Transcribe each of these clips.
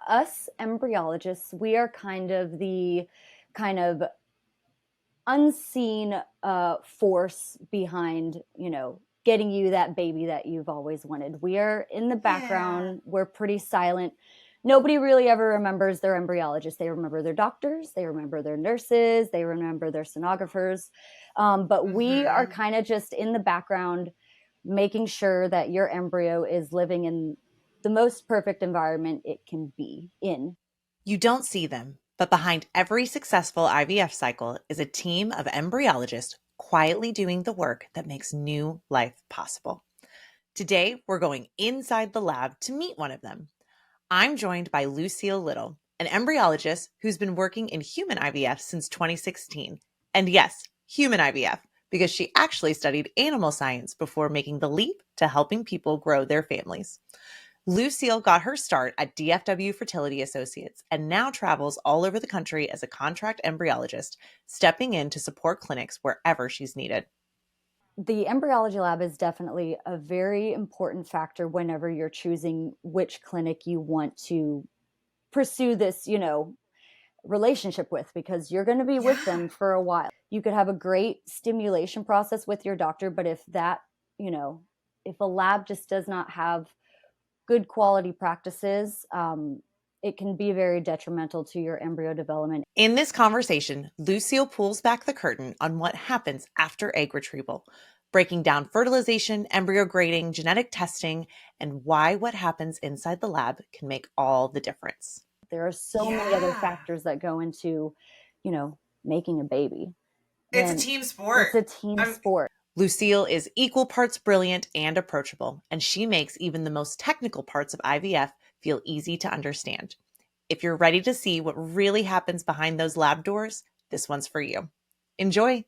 us embryologists, we are kind of the kind of unseen force behind, getting you that baby that you've always wanted. We are in the Yeah. background. We're pretty silent. Nobody really ever remembers their embryologist. They remember their doctors, they remember their nurses, they remember their sonographers. But we are Mm-hmm. kind of just in the background, making sure that your embryo is living in the most perfect environment it can be in. You don't see them, but behind every successful IVF cycle is a team of embryologists quietly doing the work that makes new life possible. Today, we're going inside the lab to meet one of them. I'm joined by Lucille Little, an embryologist who's been working in human IVF since 2016. And yes, human IVF, because she actually studied animal science before making the leap to helping people grow their families. Lucille got her start at DFW Fertility Associates and now travels all over the country as a contract embryologist, stepping in to support clinics wherever she's needed. The embryology lab is definitely a very important factor whenever you're choosing which clinic you want to pursue this, relationship with, because you're going to be with Yeah. them for a while. You could have a great stimulation process with your doctor, but you know, if a lab just does not have good quality practices, it can be very detrimental to your embryo development. In this conversation, Lucille pulls back the curtain on what happens after egg retrieval, breaking down fertilization, embryo grading, genetic testing, and why what happens inside the lab can make all the difference. There are so many other Yeah. factors that go into, making a baby. It's a And team it's sport. a team I'm sport. Lucille is equal parts brilliant and approachable, and she makes even the most technical parts of IVF feel easy to understand. If you're ready to see what really happens behind those lab doors, this one's for you. Enjoy.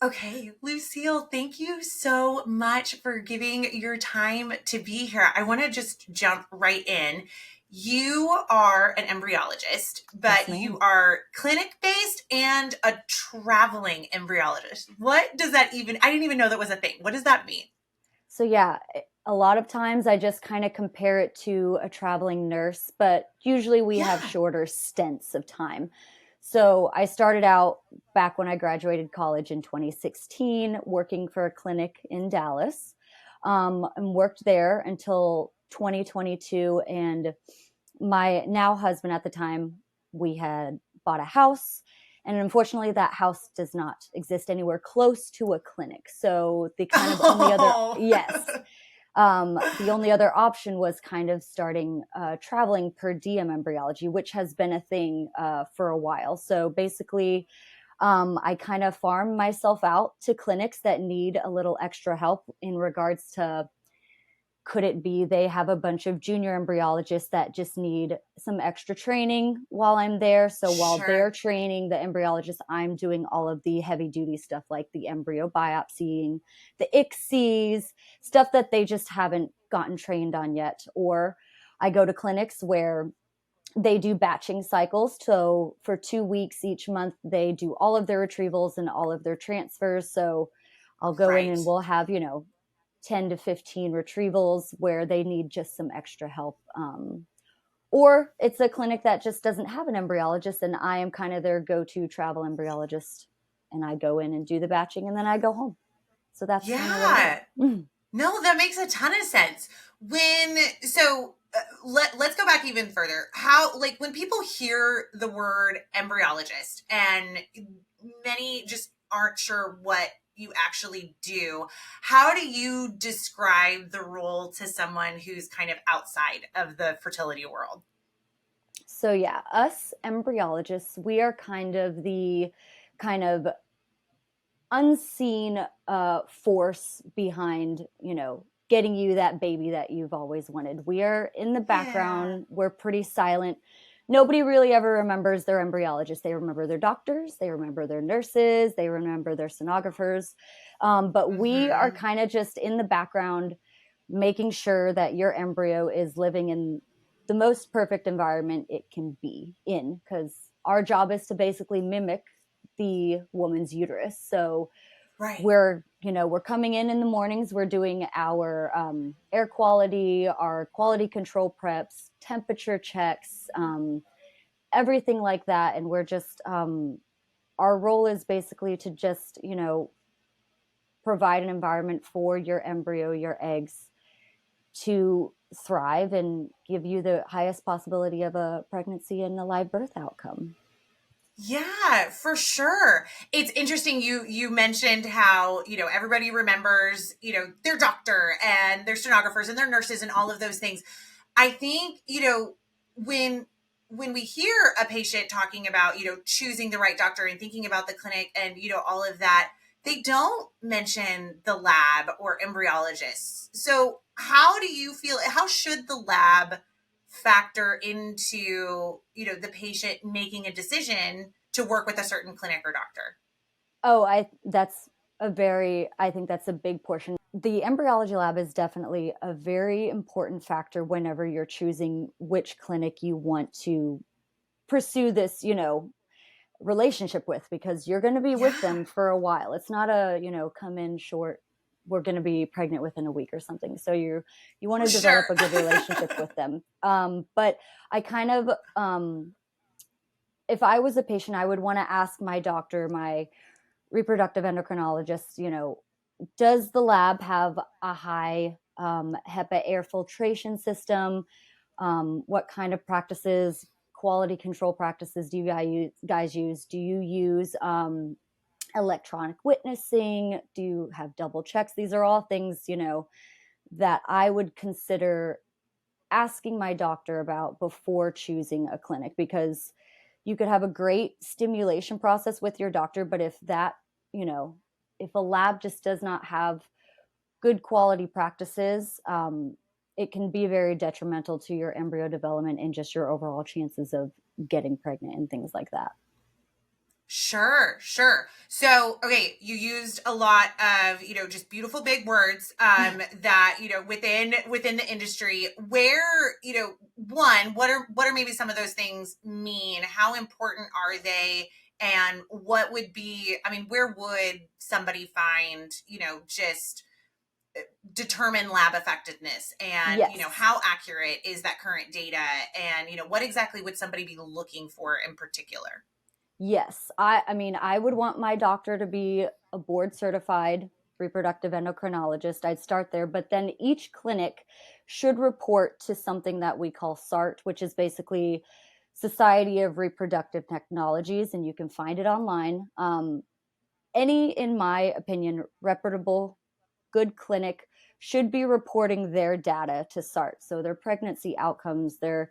Okay, Lucille, thank you so much for giving your time to be here. I want to just jump right in. You are an embryologist, Yes, but you ma'am. are clinic based and a traveling embryologist. What does that even, I didn't even know that was a thing. What does that mean? So, yeah, a lot of times I just kind of compare it to a traveling nurse, but usually we have Yeah. shorter stints of time. So, I started out back when I graduated college in 2016 working for a clinic in Dallas, and worked there until 2022. And my now husband at the time, we had bought a house. And unfortunately, that house does not exist anywhere close to a clinic. So the kind of only other, Oh. yes, the only other option was kind of starting traveling per diem embryology, which has been a thing for a while. So basically, I kind of farm myself out to clinics that need a little extra help in regards to, could it be they have a bunch of junior embryologists that just need some extra training while I'm there? So while they're Sure. training the embryologist, I'm doing all of the heavy duty stuff like the embryo biopsying, the ICSIs, stuff that they just haven't gotten trained on yet. Or I go to clinics where they do batching cycles. So for 2 weeks each month, they do all of their retrievals and all of their transfers. So I'll go in Right. and we'll have, 10 to 15 retrievals where they need just some extra help. Or it's a clinic that just doesn't have an embryologist, and I am kind of their go to travel embryologist. And I go in and do the batching, and then I go home. So that's kind of what it is. Yeah. No, that makes a ton of sense. Let's go back even further. How, like, when people hear the word embryologist and many just aren't sure what you actually do, how do you describe the role to someone who's kind of outside of the fertility world? So, yeah, us embryologists, we are kind of the kind of unseen force behind, getting you that baby that you've always wanted. We are in the Yeah. background. We're pretty silent. Nobody really ever remembers their embryologist. They remember their doctors, they remember their nurses, they remember their sonographers. But we are Mm-hmm. kind of just in the background, making sure that your embryo is living in the most perfect environment it can be in, because our job is to basically mimic the woman's uterus. So Right. we're coming in the mornings, we're doing our air quality, our quality control preps, temperature checks, everything like that. And we're just, our role is basically to just, provide an environment for your embryo, your eggs to thrive and give you the highest possibility of a pregnancy and a live birth outcome. Yeah, for sure. It's interesting you mentioned how, everybody remembers, their doctor and their stenographers and their nurses and all of those things. I think, when we hear a patient talking about, choosing the right doctor and thinking about the clinic and, all of that, they don't mention the lab or embryologists. So how do you feel, how should the lab factor into, the patient making a decision to work with a certain clinic or doctor? Oh, I think that's a big portion. The embryology lab is definitely a very important factor whenever you're choosing which clinic you want to pursue this, relationship with, because you're going to be with Yeah, them for a while. It's not a, come in short, we're going to be pregnant within a week or something. So you want for to develop sure. a good relationship with them. But I kind of, if I was a patient, I would want to ask my doctor, my reproductive endocrinologist, does the lab have a high HEPA air filtration system? What kind of practices, quality control practices do you guys use? Do you use electronic witnessing? Do you have double checks? These are all things, that I would consider asking my doctor about before choosing a clinic, because you could have a great stimulation process with your doctor, but if that, you know, if a lab just does not have good quality practices, it can be very detrimental to your embryo development and just your overall chances of getting pregnant and things like that. Sure, sure. So, okay, you used a lot of, just beautiful big words that, within the industry where, one, what are maybe some of those things mean? How important are they? And what would be, I mean, where would somebody find, just determine lab effectiveness and, Yes. how accurate is that current data and, what exactly would somebody be looking for in particular? Yes. I mean, I would want my doctor to be a board certified reproductive endocrinologist. I'd start there, but then each clinic should report to something that we call SART, which is basically Society of Reproductive Technologies, and you can find it online. Any, in my opinion, reputable, good clinic should be reporting their data to SART. So their pregnancy outcomes, their,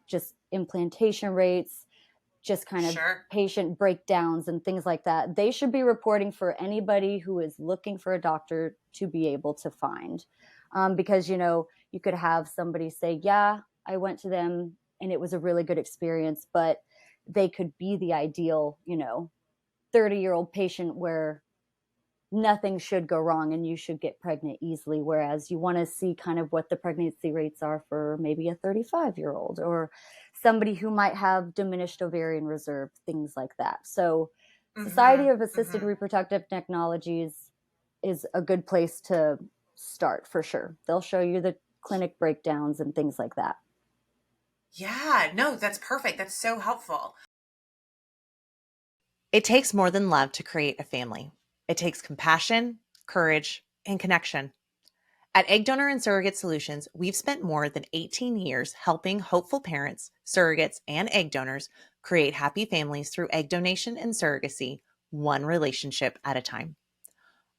just implantation rates, just kind of Sure. patient breakdowns and things like that. They should be reporting for anybody who is looking for a doctor to be able to find. Because, you could have somebody say, yeah, I went to them and it was a really good experience, but they could be the ideal, 30-year-old patient where nothing should go wrong and you should get pregnant easily, whereas you want to see kind of what the pregnancy rates are for maybe a 35-year-old or somebody who might have diminished ovarian reserve, things like that. So Society Mm-hmm. of Assisted Mm-hmm. Reproductive Technologies is a good place to start for sure. They'll show you the clinic breakdowns and things like that. Yeah, no, that's perfect. That's so helpful. It takes more than love to create a family. It takes compassion, courage, and connection. At Egg Donor and Surrogate Solutions, we've spent more than 18 years helping hopeful parents, surrogates, and egg donors create happy families through egg donation and surrogacy, one relationship at a time.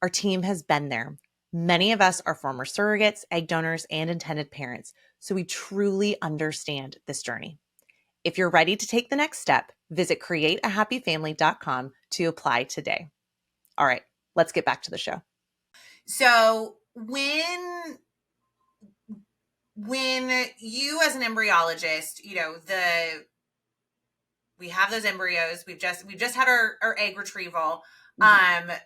Our team has been there. Many of us are former surrogates, egg donors, and intended parents, so we truly understand this journey. If you're ready to take the next step, visit createahappyfamily.com to apply today. All right, let's get back to the show. So when you as an embryologist, the we have those embryos, we've just had our egg retrieval. Mhm.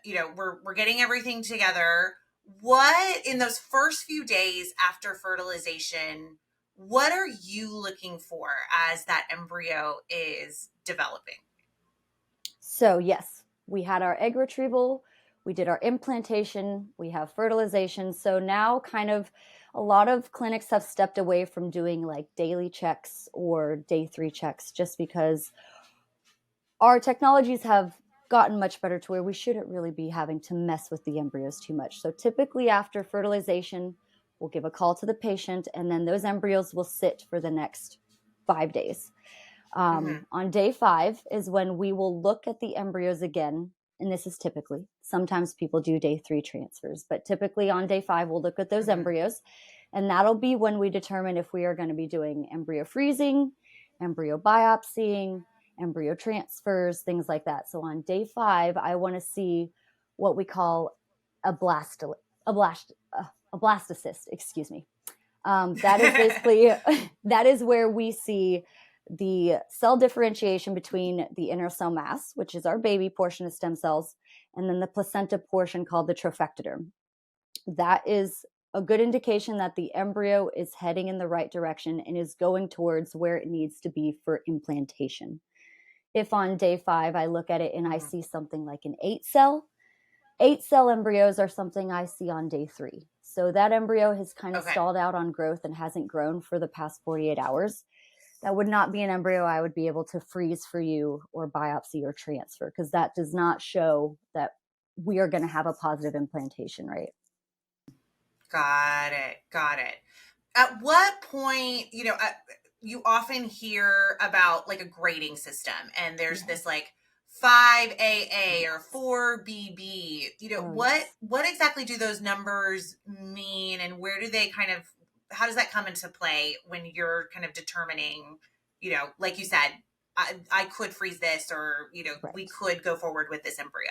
We're getting everything together. What in those first few days after fertilization, what are you looking for as that embryo is developing? So, yes. we had our egg retrieval, we did our implantation, we have fertilization. So now kind of a lot of clinics have stepped away from doing like daily checks or day 3 checks, just because our technologies have gotten much better to where we shouldn't really be having to mess with the embryos too much. So typically after fertilization, we'll give a call to the patient, and then those embryos will sit for the next 5 days. On day 5 is when we will look at the embryos again. And this is typically, sometimes people do day 3 transfers, but typically on day 5, we'll look at those embryos. And that'll be when we determine if we are going to be doing embryo freezing, embryo biopsying, embryo transfers, things like that. So on day 5, I want to see what we call a blastocyst, excuse me. That is basically, that is where we see the cell differentiation between the inner cell mass, which is our baby portion of stem cells, and then the placenta portion called the trophectoderm. That is a good indication that the embryo is heading in the right direction and is going towards where it needs to be for implantation. If on day 5 I look at it and I see something like an 8-cell embryos are something I see on day 3. So that embryo has kind of stalled out on growth and hasn't grown for the past 48 hours. That would not be an embryo I would be able to freeze for you or biopsy or transfer, because that does not show that we are going to have a positive implantation rate. Got it. At what point, you often hear about like a grading system, and there's this like 5AA or 4BB. What exactly do those numbers mean, and where do they how does that come into play when you're kind of determining, like you said, I could freeze this, or, we could go forward with this embryo?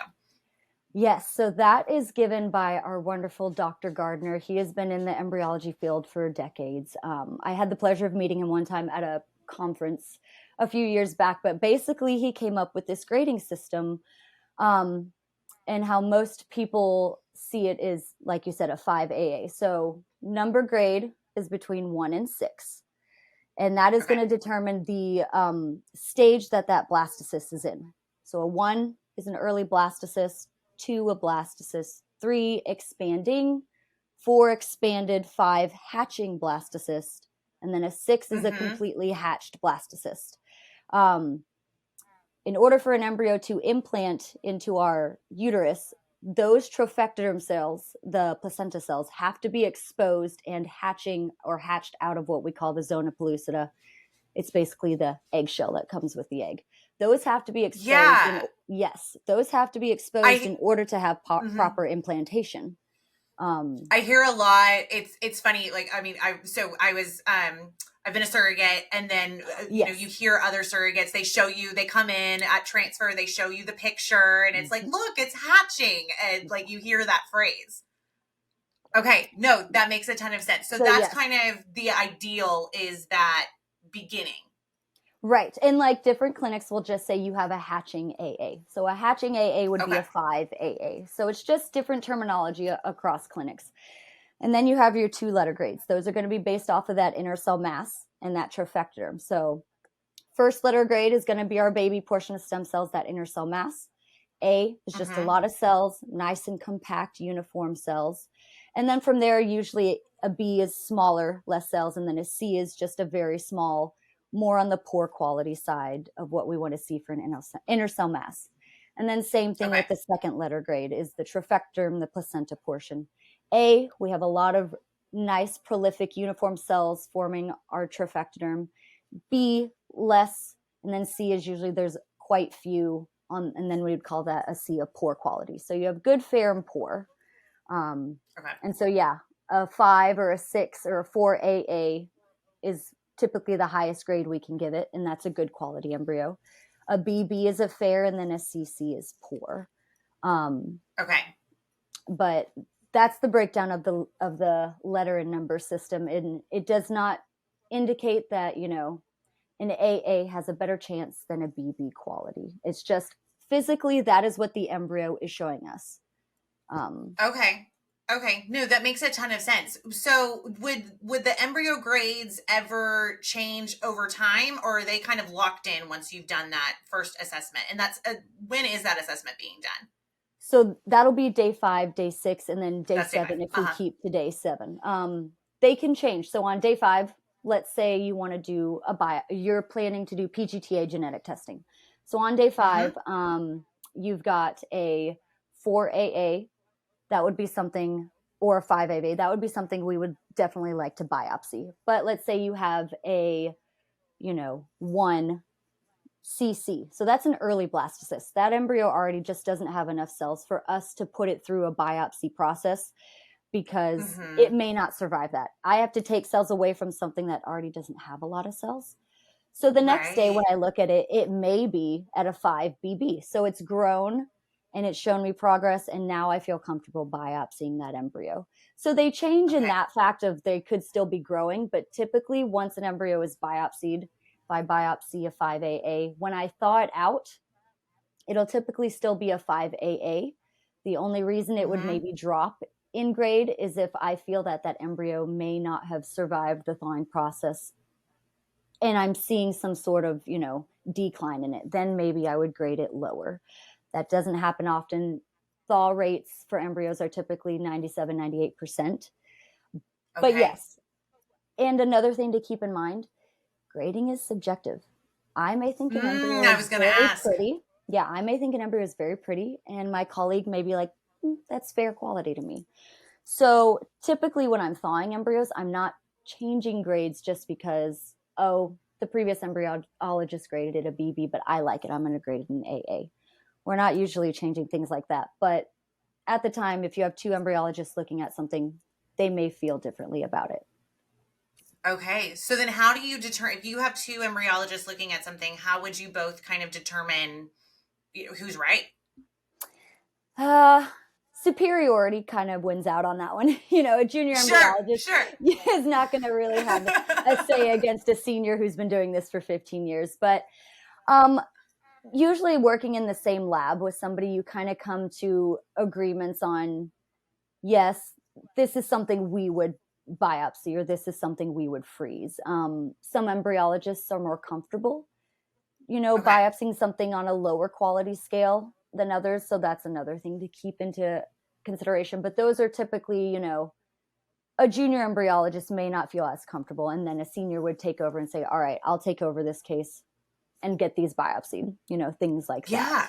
Yes, so that is given by our wonderful Dr. Gardner. He has been in the embryology field for decades. I had the pleasure of meeting him one time at a conference a few years back, but basically he came up with this grading system, and how most people see it is, like you said, a 5AA. So number grade is between 1 and 6. And that is going to determine the stage that blastocyst is in. So a 1 is an early blastocyst, 2 a blastocyst, 3 expanding, 4 expanded, 5 hatching blastocyst, and then a 6 is a completely hatched blastocyst. In order for an embryo to implant into our uterus, those trophectoderm cells, the placenta cells, have to be exposed and hatching or hatched out of what we call the zona pellucida. It's basically the eggshell that comes with the egg. Those have to be exposed. Yeah. Those have to be exposed in order to have proper implantation. I hear a lot. It's funny. Like, I mean, I've been a surrogate, and then, you hear other surrogates, they come in at transfer, they show you the picture, and it's like, look, it's hatching. And like, you hear that phrase. Okay. No, that makes a ton of sense. So that's kind of the ideal, is that beginning. Right. And like different clinics will just say you have a hatching AA. So a hatching AA would be a 5AA. So it's just different terminology across clinics. And then you have your 2-letter grades. Those are going to be based off of that inner cell mass and that trophectoderm. So first letter grade is going to be our baby portion of stem cells, that inner cell mass. A is just a lot of cells, nice and compact, uniform cells. And then from there, usually a B is smaller, less cells. And then a C is just a very small, more on the poor quality side of what we want to see for an inner cell mass. And then same thing with the second letter grade is the trophectoderm, the placenta portion. A, we have a lot of nice, prolific, uniform cells forming our trophectoderm. B, less. And then C is usually there's quite few on, and then we would call that a C, a poor quality. So you have good, fair, and poor. And so, a 5 or a 6 or a 4AA is typically the highest grade we can give it, and that's a good quality embryo. A BB is a fair, and then a CC is poor. But that's the breakdown of the letter and number system, and it does not indicate that an AA has a better chance than a BB quality. It's just physically that is what the embryo is showing us. Okay, no, that makes a ton of sense. So would the embryo grades ever change over time, or are they kind of locked in once you've done that first assessment? And when is that assessment being done? So that'll be day 5, day 6, and then day That's day 5. 7 if we Uh-huh. keep to day 7. They can change. So on day 5, let's say you want to do you're planning to do PGTA genetic testing. So on day 5, Mm-hmm. you've got a 4AA, that would be something, or a 5AA, that would be something we would definitely like to biopsy. But let's say you have a, 1CC. So that's an early blastocyst. That embryo already just doesn't have enough cells for us to put it through a biopsy process because it Mm-hmm. may not survive that. I have to take cells away from something that already doesn't have a lot of cells. So the next day when Right. I look at it, it may be at a 5BB. So it's grown and it's shown me progress. And now I feel comfortable biopsying that embryo. So they change in Okay. that fact of they could still be growing. But typically, once an embryo is biopsied, if I biopsy a 5AA, when I thaw it out, it'll typically still be a 5AA. The only reason it would Mm-hmm. maybe drop in grade is if I feel that that embryo may not have survived the thawing process and I'm seeing some sort of, decline in it, then maybe I would grade it lower. That doesn't happen often. Thaw rates for embryos are typically 97, 98%. But Okay. yes, and another thing to keep in mind, grading is subjective. I may think an embryo I is was gonna very ask. pretty. Yeah, I may think an embryo is very pretty, and my colleague may be like, that's fair quality to me. So typically, when I'm thawing embryos, I'm not changing grades just because, oh, the previous embryologist graded it a BB, but I like it. I'm going to grade it an AA. We're not usually changing things like that. But at the time, if you have two embryologists looking at something, they may feel differently about it. Okay. So then how do you determine if you have two embryologists looking at something, how would you both kind of determine who's right? Uh, Superiority kind of wins out on that one. A junior Sure, embryologist sure. is not going to really have a say against a senior who's been doing this for 15 years. But um, usually working in the same lab with somebody, you kind of come to agreements on, yes, this is something we would biopsy or this is something we would freeze. Some embryologists are more comfortable, Okay. biopsying something on a lower quality scale than others. So that's another thing to keep into consideration. But those are typically, a junior embryologist may not feel as comfortable. And then a senior would take over and say, all right, I'll take over this case and get these biopsied, things like that. Yeah.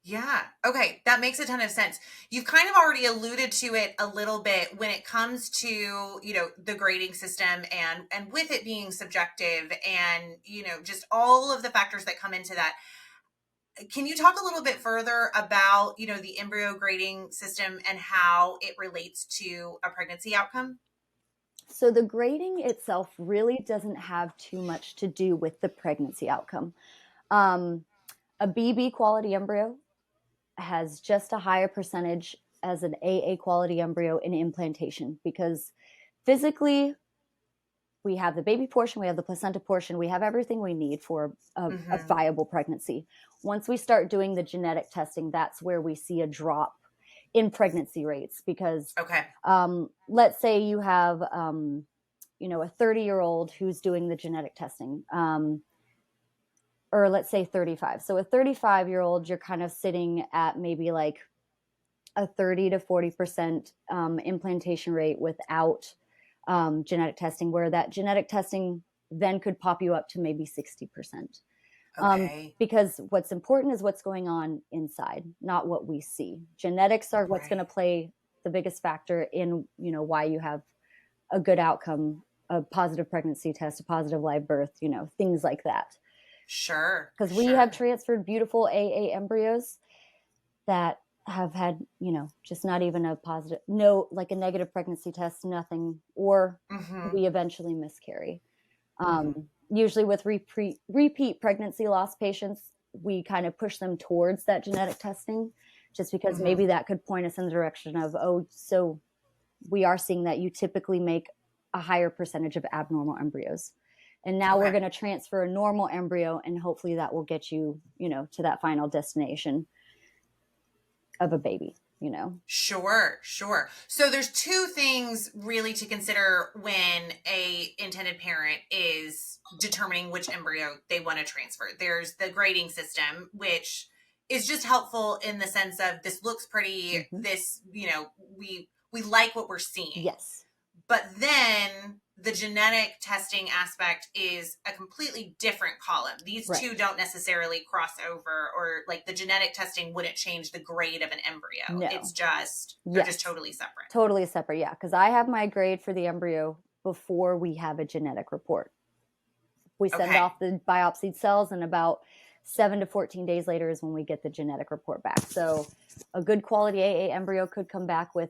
Yeah. Okay. That makes a ton of sense. You've kind of already alluded to it a little bit when it comes to, the grading system and with it being subjective and, just all of the factors that come into that. Can you talk a little bit further about, the embryo grading system and how it relates to a pregnancy outcome? So the grading itself really doesn't have too much to do with the pregnancy outcome. Um, a BB quality embryo has just a higher percentage as an AA quality embryo in implantation because physically we have the baby portion, we have the placenta portion, we have everything we need for a Hmm. viable pregnancy. Once we start doing the genetic testing, that's where we see a drop in pregnancy rates because Okay. let's say you have a 30-year-old who's doing the genetic testing, or let's say 35. So a 35-year-old, you're kind of sitting at maybe like a 30 to 40% implantation rate without genetic testing, where that genetic testing then could pop you up to maybe 60%. Okay. Because what's important is what's going on inside, not what we see. Genetics are what's going to Right. play the biggest factor in, why you have a good outcome, a positive pregnancy test, a positive live birth, things like that. Sure. Because we have Sure. transferred beautiful AA embryos that have had, just not even a positive, no, like a negative pregnancy test, nothing, or Hmm. we eventually miscarry. Hmm. Usually with repeat pregnancy loss patients, we kind of push them towards that genetic testing just because Hmm. maybe that could point us in the direction of, oh, so we are seeing that you typically make a higher percentage of abnormal embryos. And now we're Okay. going to transfer a normal embryo, and hopefully that will get you, to that final destination of a baby. you know. Sure, sure. So there's two things really to consider when a intended parent is determining which embryo they want to transfer. There's the grading system, which is just helpful in the sense of this looks pretty, this, we like what we're seeing. Yes. But then the genetic testing aspect is a completely different column. These Right. two don't necessarily cross over, or like the genetic testing wouldn't change the grade of an embryo. No. It's just, they're just totally separate. Totally separate, yeah. Because I have my grade for the embryo before we have a genetic report. We send off the biopsied cells, and about 7 to 14 days later is when we get the genetic report back. So a good quality AA embryo could come back with,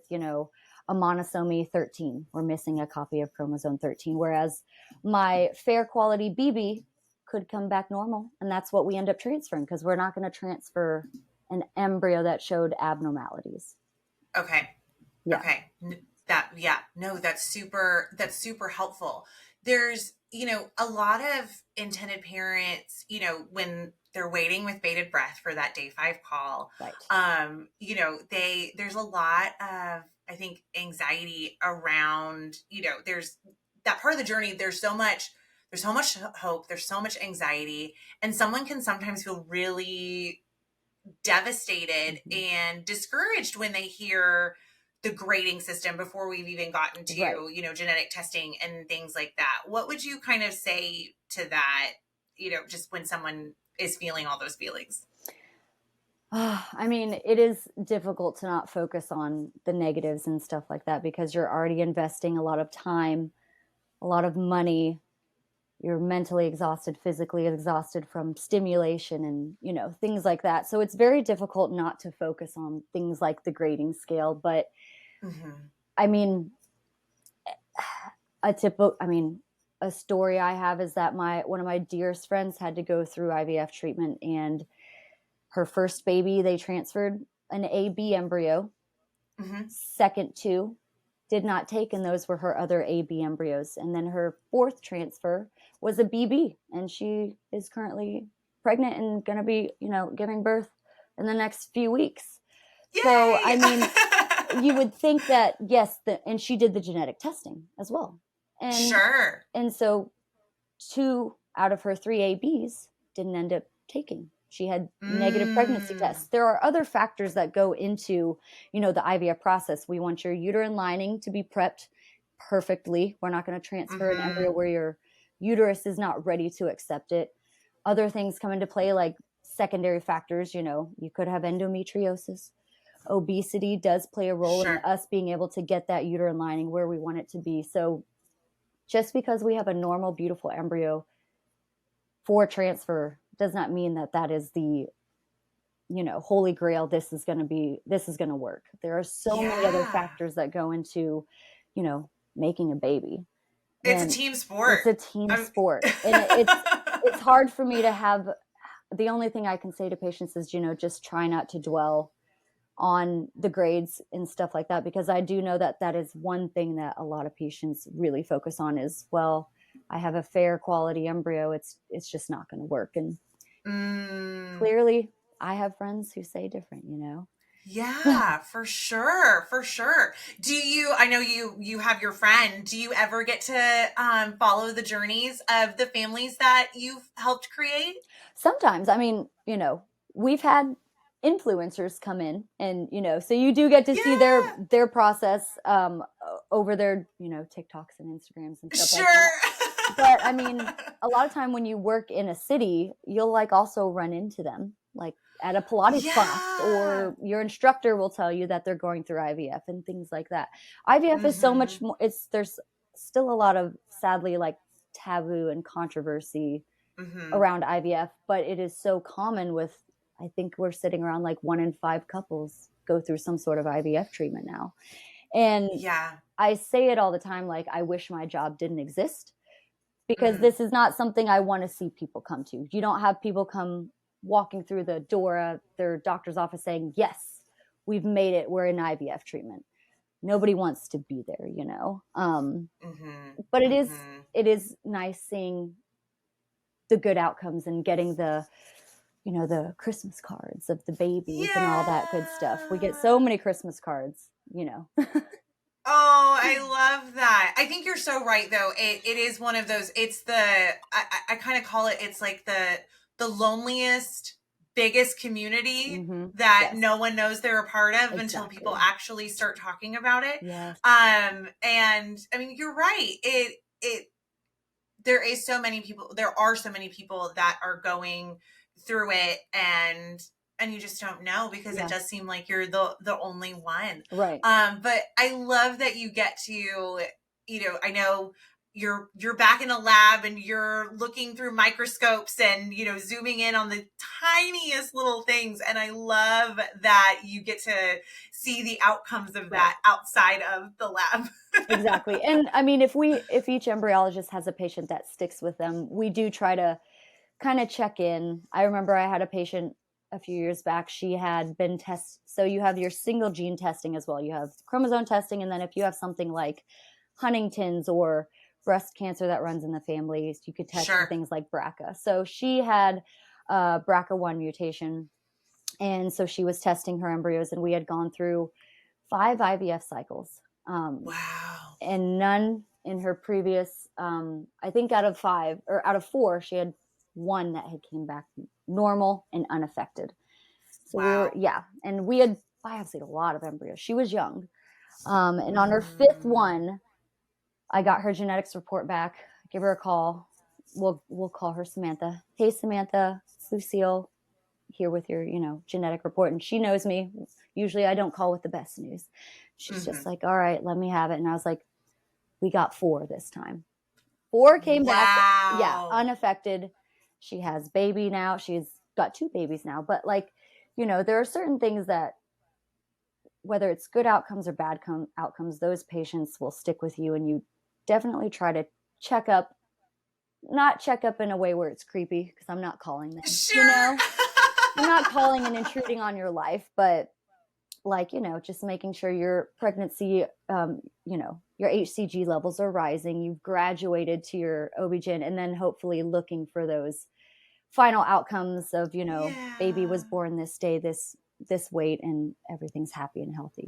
a monosomy 13. We're missing a copy of chromosome 13, whereas my fair quality BB could come back normal. And that's what we end up transferring, because we're not going to transfer an embryo that showed abnormalities. Okay. Yeah. Okay. That's super helpful. There's, a lot of intended parents, when they're waiting with bated breath for that day 5 call, right. There's a lot of, I think, anxiety around, there's that part of the journey. There's so much hope. There's so much anxiety, and someone can sometimes feel really devastated and discouraged when they hear the grading system before we've even gotten to, right. Genetic testing and things like that. What would you kind of say to that, just when someone is feeling all those feelings? I mean, it is difficult to not focus on the negatives and stuff like that, because you're already investing a lot of time, a lot of money. You're mentally exhausted, physically exhausted from stimulation and, things like that. So it's very difficult not to focus on things like the grading scale. But I mean, a story I have is that one of my dearest friends had to go through IVF treatment, and her first baby, they transferred an AB embryo. Second two did not take, and those were her other AB embryos. And then her fourth transfer was a BB, and she is currently pregnant and going to be, giving birth in the next few weeks. Yay! So, I mean, you would think that, yes, and she did the genetic testing as well. And, sure. And so 2 out of her 3 ABs didn't end up taking. She had negative pregnancy tests. There are other factors that go into, the IVF process. We want your uterine lining to be prepped perfectly. We're not going to transfer an embryo where your uterus is not ready to accept it. Other things come into play, like secondary factors. You could have endometriosis. Obesity does play a role in us being able to get that uterine lining where we want it to be. So just because we have a normal, beautiful embryo for transfer does not mean that is the, holy grail. This is going to work. There are so many other factors that go into, making a baby. It's a team sport. It's a team sport. And it's hard for me to have, the only thing I can say to patients is, just try not to dwell on the grades and stuff like that, because I do know that is one thing that a lot of patients really focus on is, well, I have a fair quality embryo. It's just not going to work. And clearly I have friends who say different, Yeah, for sure. I know you have your friend. Do you ever get to follow the journeys of the families that you've helped create? Sometimes. I mean, we've had influencers come in, and so you do get to see their process over their TikToks and Instagrams and stuff like that. But I mean, a lot of time when you work in a city, you'll also run into them at a Pilates class, or your instructor will tell you that they're going through IVF and things like that. IVF is so much more. There's still a lot of, sadly, taboo and controversy around IVF, but it is so common with, I think we're sitting around 1 in 5 couples go through some sort of IVF treatment now. And I say it all the time, I wish my job didn't exist, because this is not something I want to see people come to. You don't have people come walking through the door of their doctor's office saying, yes, we've made it, we're in IVF treatment. Nobody wants to be there, but it is nice seeing the good outcomes and getting the the Christmas cards of the babies and all that good stuff. We get Yeah. so many Christmas cards. Oh, I love that. I think you're so right though. It is one of those, it's I kind of call it, it's like the loneliest, biggest community Mm-hmm. that Yes, no one knows they're a part of until people exactly. actually start talking about it. Yes. And I mean, you're right. There is so many people, there are so many people that are going through it, and you just don't know, because it Yeah. does seem like you're the only one. Right. But I love that you get to, I know you're back in a lab and you're looking through microscopes and zooming in on the tiniest little things, and I love that you get to see the outcomes of Right. that outside of the lab. Exactly. And I mean, if each embryologist has a patient that sticks with them, we do try to kind of check in. I remember I had a patient a few years back. She had been tested. So you have your single gene testing as well. You have chromosome testing. And then if you have something like Huntington's or breast cancer that runs in the families, you could test for Sure. things like BRCA. So she had BRCA1 mutation. And so she was testing her embryos, and we had gone through 5 IVF cycles. Wow. And none in her previous, I think out of 5 or out of 4, she had 1 that had came back normal and unaffected. So Wow. and we had biopsied a lot of embryos. She was young. And on her 5th one, I got her genetics report back. Give her a call. We'll call her Samantha. Hey, Samantha, it's Lucille here with your, genetic report. And she knows me. Usually I don't call with the best news. She's just like, all right, let me have it. And I was like, we got 4 this time. 4 came back. Yeah, Wow. unaffected. She has baby now. She's got 2 babies now. But there are certain things that, whether it's good outcomes or bad outcomes, those patients will stick with you, and you definitely try to check up, not check up in a way where it's creepy, because I'm not calling them, Sure. I'm not calling and intruding on your life, but just making sure your pregnancy, your HCG levels are rising, you've graduated to your OB-GYN, and then hopefully looking for those final outcomes of, baby was Yeah. born this day, this weight, and everything's happy and healthy,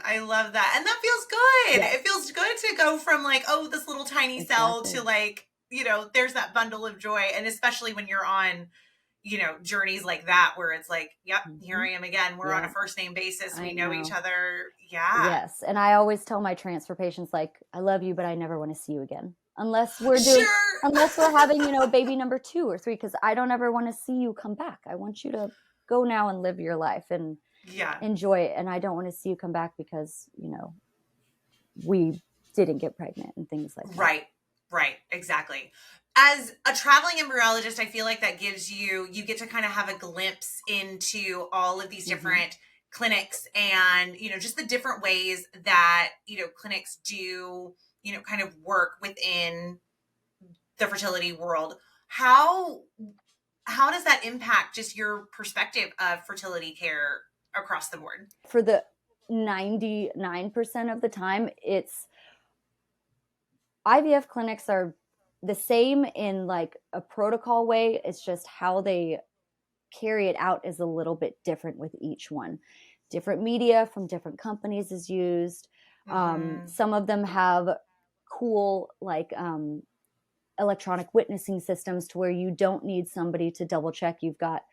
I love that. And that feels good. Yes, It feels good to go from like, oh, this little tiny cell to exactly. like, there's that bundle of joy. And especially when you're on, journeys like that, where it's like, yep, here Mm-hmm. I am again. We're on a Yeah, first name basis. I We know each know. other. Yeah. Yes. And I always tell my transfer patients, like, I love you, but I never want to see you again. Unless Sure. unless we're having, baby number 2 or 3, because I don't ever want to see you come back. I want you to go now and live your life and Yeah. enjoy it. And I don't want to see you come back because, we didn't get pregnant and things like that. Right, exactly. As a traveling embryologist, I feel like that gives you get to kind of have a glimpse into all of these Mm-hmm. different clinics, and, just the different ways that, clinics do, kind of work within the fertility world. How does that impact just your perspective of fertility care across the board? For the 99% of the time, it's IVF clinics are the same in like a protocol way. It's just how they carry it out is a little bit different with each one. Different media from different companies is used. Some of them have cool electronic witnessing systems to where you don't need somebody to double check. You've got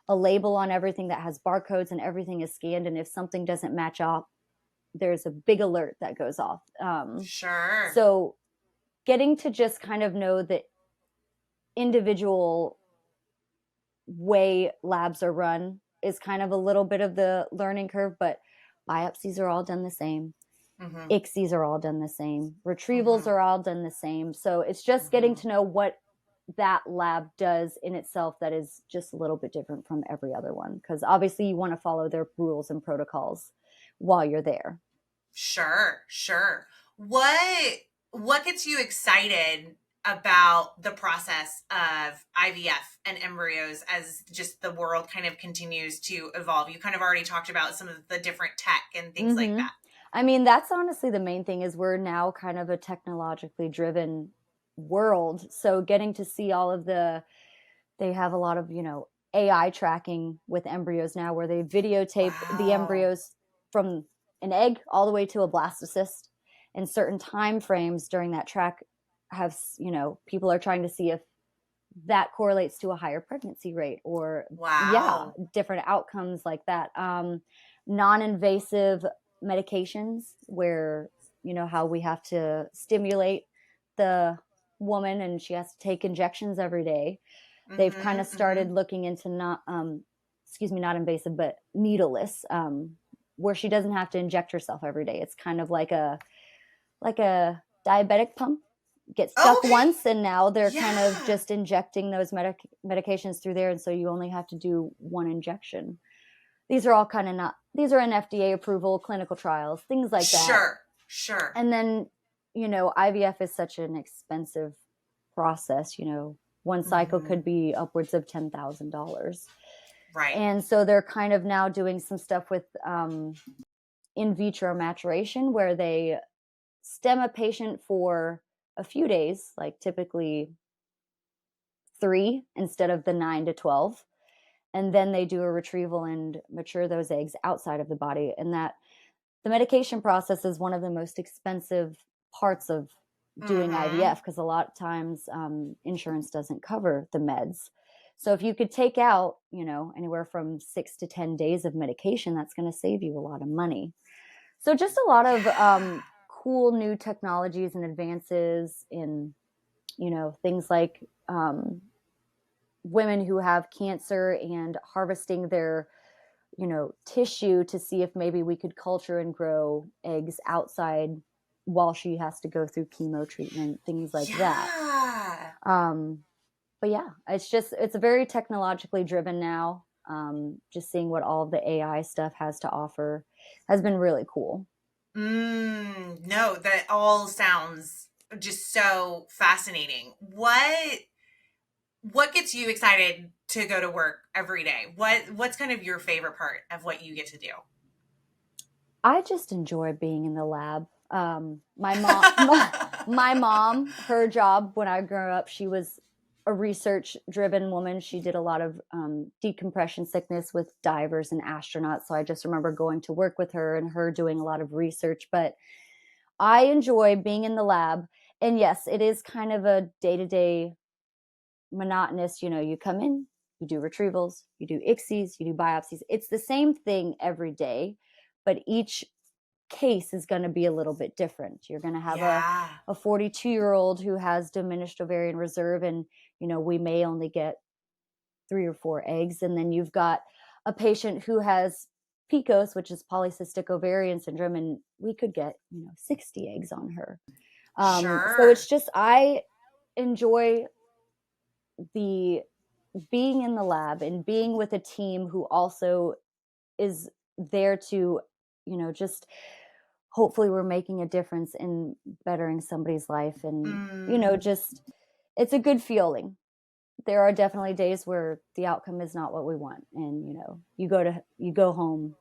a label on everything that has barcodes, and everything is scanned. And if something doesn't match up, there's a big alert that goes off. Sure. So getting to just kind of know the individual way labs are run is kind of a little bit of the learning curve, but biopsies are all done the same. ICSIs are all done the same. Retrievals are all done the same. So it's just getting to know what that lab does in itself that is just a little bit different from every other one, because obviously you want to follow their rules and protocols while you're there. Sure. What gets you excited about the process of IVF and embryos as just the world kind of continues to evolve? You kind of already talked about some of the different tech and things like that. I mean, that's honestly the main thing, is we're now kind of a technologically driven world. So getting to see all of the They have a lot of, AI tracking with embryos now where they videotape the Wow. embryos from an egg all the way to a blastocyst. And certain time frames during that track have, people are trying to see if that correlates to a higher pregnancy rate or, yeah, Wow. different outcomes like that. Non-invasive medications where, how we have to stimulate the woman and she has to take injections every day. They've kind of started looking into not invasive, but needleless, where she doesn't have to inject herself every day. It's kind of like a diabetic pump. Get Oh, stuck okay. once, and now they're kind of Yeah. just injecting those medications through there, and so you only have to do one injection. These are all kind of not. These are an FDA approval clinical trials, things like that. Sure. Sure. And then, IVF is such an expensive process. One cycle Hmm. could be upwards of $10,000. Right. And so they're kind of now doing some stuff with in vitro maturation where they stem a patient for a few days, like typically 3 instead of the 9 to 12. And then they do a retrieval and mature those eggs outside of the body. And that the medication process is one of the most expensive parts of doing Hmm. IVF because a lot of times insurance doesn't cover the meds. So if you could take out, anywhere from 6 to 10 days of medication, that's going to save you a lot of money. So just a lot of Yeah. cool new technologies and advances in, things like women who have cancer and harvesting their, tissue to see if maybe we could culture and grow eggs outside while she has to go through chemo treatment, things like that. Yeah. Um, but yeah, it's very technologically driven now. Just seeing what all of the AI stuff has to offer has been really cool. No, that all sounds just so fascinating. What gets you excited to go to work every day? What's kind of your favorite part of what you get to do? I just enjoy being in the lab. My mom, my mom, her job when I grew up, she was a research driven woman. She did a lot of decompression sickness with divers and astronauts. So I just remember going to work with her and her doing a lot of research. But I enjoy being in the lab. And yes, it is kind of a day to day monotonous. You come in, you do retrievals, you do ICSIs, you do biopsies. It's the same thing every day, but each case is going to be a little bit different. You're going to have Yeah. a 42-year-old who has diminished ovarian reserve, and we may only get 3 or 4 eggs. And then you've got a patient who has PCOS, which is polycystic ovarian syndrome, and we could get 60 eggs on her. So Sure. it's just I enjoy the being in the lab and being with a team who also is there to just hopefully we're making a difference in bettering somebody's life. And Mm. just it's a good feeling. There are definitely days where the outcome is not what we want, and you go home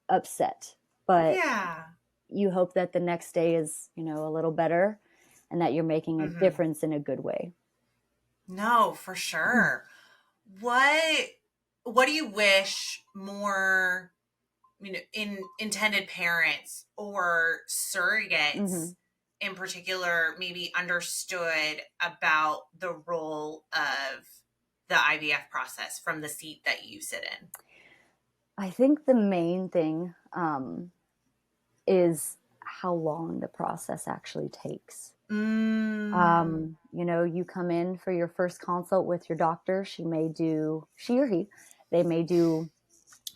upset, but Yeah. you hope that the next day is a little better and that you're making a Hmm. difference in a good way. No, for sure. What what do you wish more, intended parents or Mm-hmm. surrogates in particular maybe understood about the role of the IVF process from the seat that you sit in? I think the main thing is how long the process actually takes. Mm, You come in for your first consult with your doctor. She or he, they may do,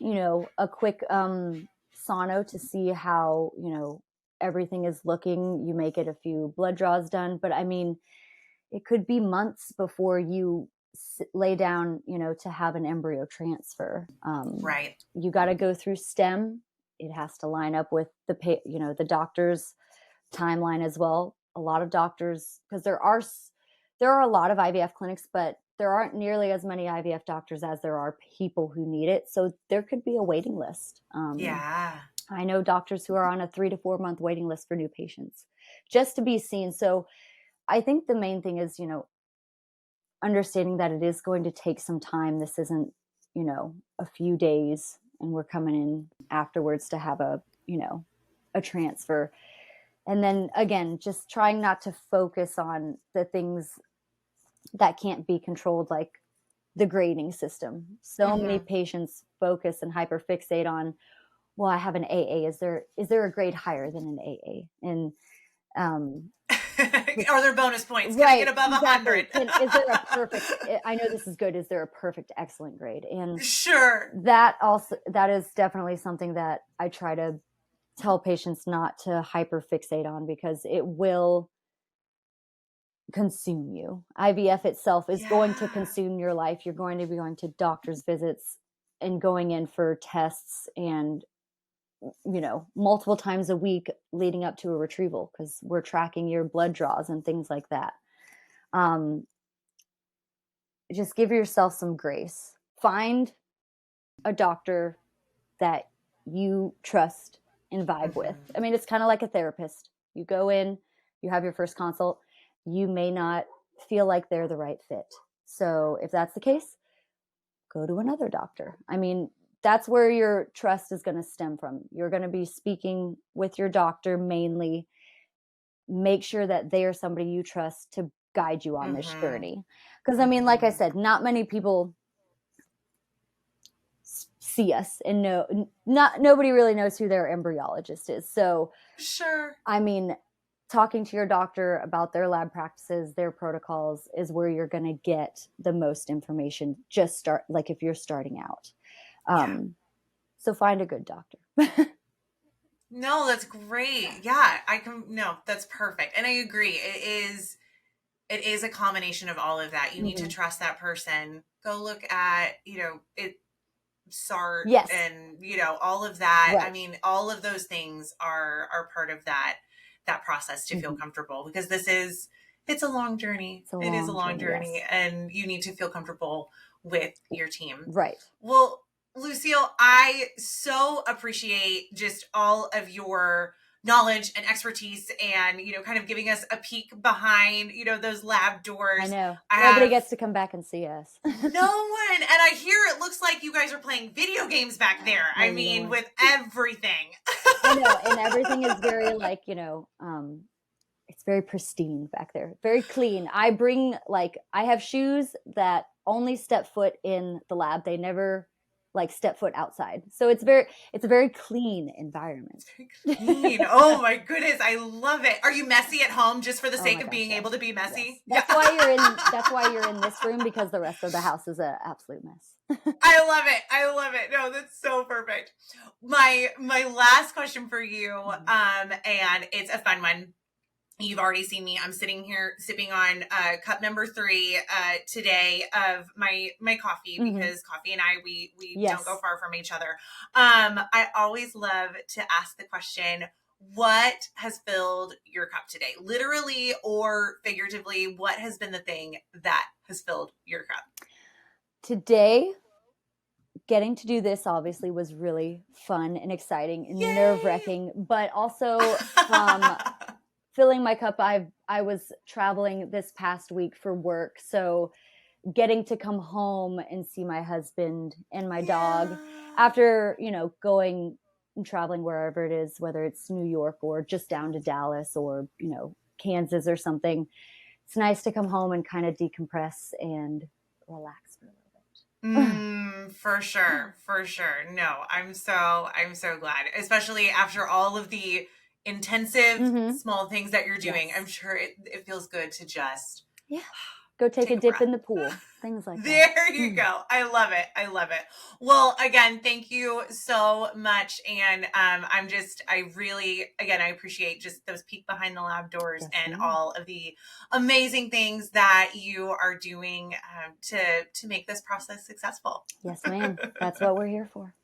a quick sono to see how, everything is looking. You may get a few blood draws done, but I mean, it could be months before you lay down, to have an embryo transfer. right. You got to go through STEM. It has to line up with the doctor's timeline as well. A lot of doctors, because there are a lot of IVF clinics, but there aren't nearly as many IVF doctors as there are people who need it. So there could be a waiting list. Yeah. I know doctors who are on a 3 to 4 month waiting list for new patients just to be seen. So I think the main thing is, understanding that it is going to take some time. This isn't, a few days and we're coming in afterwards to have a transfer. And then again, just trying not to focus on the things that can't be controlled, like the grading system. So many patients focus and hyperfixate on, well, I have an AA. Is there a grade higher than an AA? And are there bonus points? Can right, I get above 100? Is there a perfect? I know this is good. Is there a perfect excellent grade? And sure, that is definitely something that I try to tell patients not to hyperfixate on, because it will consume you. IVF itself is going to consume your life. You're going to be going to doctor's visits and going in for tests and multiple times a week leading up to a retrieval, because we're tracking your blood draws and things like that. Just give yourself some grace. Find a doctor that you trust and vibe with. I mean, it's kind of like a therapist. You go in, you have your first consult, you may not feel like they're the right fit. So if that's the case, go to another doctor. I mean, that's where your trust is going to stem from. You're going to be speaking with your doctor mainly. Make sure that they are somebody you trust to guide you on this journey. Because I mean, like I said, not many people see us and nobody really knows who their embryologist is. So sure. I mean, talking to your doctor about their lab practices, their protocols is where you're going to get the most information. Like if you're starting out. So find a good doctor. No, that's great. Yeah, that's perfect. And I agree. It is a combination of all of that. You need to trust that person. Go look at, SART and, all of that. Right. I mean, all of those things are part of that process to feel comfortable, because it's a long journey. It is a long journey, yes. And you need to feel comfortable with your team. Right. Well, Lucille, I so appreciate just all of your knowledge and expertise and, kind of giving us a peek behind, those lab doors. I know. Nobody gets to come back and see us. No one. And I hear it looks like you guys are playing video games back there. I mean, with everything. I know. And everything is very it's very pristine back there. Very clean. I have shoes that only step foot in the lab. They never step foot outside. So it's a very clean environment. Very clean. Oh my goodness. I love it. Are you messy at home just for the sake of being able to be messy? Yes. That's why you're in this room, because the rest of the house is an absolute mess. I love it. No, that's so perfect. My last question for you, and it's a fun one. You've already seen me. I'm sitting here sipping on cup number 3 today of my coffee, because coffee and I, we don't go far from each other. I always love to ask the question, what has filled your cup today? Literally or figuratively, what has been the thing that has filled your cup? Today, getting to do this obviously was really fun and exciting and nerve-wracking, but also filling my cup. I was traveling this past week for work, so getting to come home and see my husband and my dog after, going and traveling wherever it is, whether it's New York or just down to Dallas or, Kansas or something. It's nice to come home and kind of decompress and relax for a little bit. For sure. No, I'm so glad, especially after all of the intensive small things that you're doing. I'm sure it feels good to just go take a dip in the pool, things like that. There you go. I love it. Well, again, thank you so much. And I really, again, I appreciate just those peek behind the lab doors and all of the amazing things that you are doing to make this process successful. Yes, ma'am. That's what we're here for.